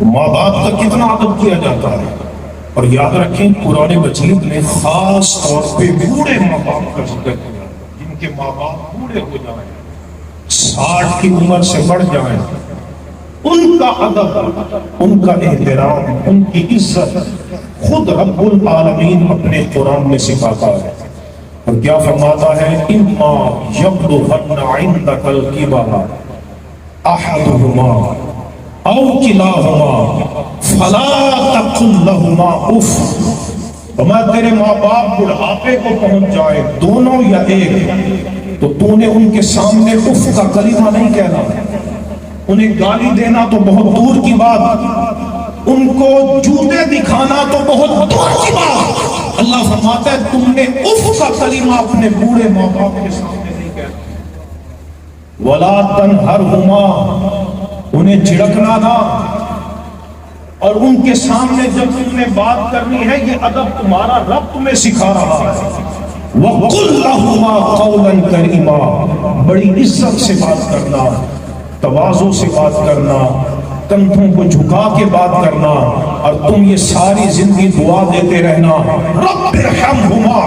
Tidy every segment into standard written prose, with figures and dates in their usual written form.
ماں باپ کا کتنا ادب کیا جاتا ہے. اور یاد رکھیں قرآن مجید نے خاص طور پہ بوڑھے ماں باپ کا ذکر کیا، جن کے ماں باپ بوڑھے ہو جائیں، 60 کی عمر سے بڑھ جائیں، ان کا ادب، ان کا احترام، ان کی عزت خود رب العالمین اپنے قرآن میں سکھاتا ہے. اور کیا فرماتا ہے؟ اما یبلغن عندک الکبر احدہما او کلاہما فلا تقل لہما اف. تیرے ماں باپ بڑھاپے کو پہنچ جائے، دونوں یا ایک، تو تو نے ان کے سامنے اف کا کلمہ نہیں کہنا. انہیں گالی دینا تو بہت دور کی بات، ان کو جوتے دکھانا تو بہت دور کی بات. اللہ فرماتا ہے تم نے اف کا کلمہ اپنے بوڑھے ماں باپ کے سامنے نہیں کہنا. ولا تنہرہما، انہیں جھڑکنا نہ، اور ان کے سامنے جب تم نے بات کرنی ہے یہ ادب تمہارا رب تمہیں سکھا رہا ہے. وَقُلْ لَهُمَا قَوْلًا كَرِيمًا، بڑی عزت سے بات کرنا، تواضع سے بات کرنا، کندھوں کو جھکا کے بات کرنا. اور تم یہ ساری زندگی دعا دیتے رہنا رب ارحمہما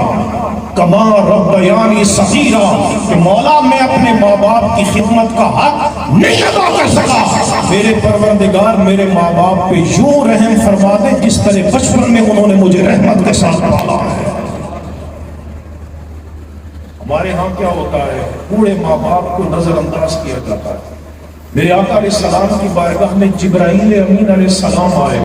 کما ربیانی صغیرا، کہ مولا میں اپنے ماں باپ کی خدمت کا حق نہیں ادا کر سکا، میرے پروردگار میرے ماں باپ پہ یوں رحم فرما دے جس طرح بچپن میں انہوں نے مجھے رحمت کے ساتھ پالا ہے. ہمارے ہاں کیا ہوتا ہے؟ بوڑھے ماں باپ کو نظر انداز کیا جاتا ہے. میرے آقا علیہ السلام کی بارگاہ میں جبرائیل امین علیہ السلام آئے.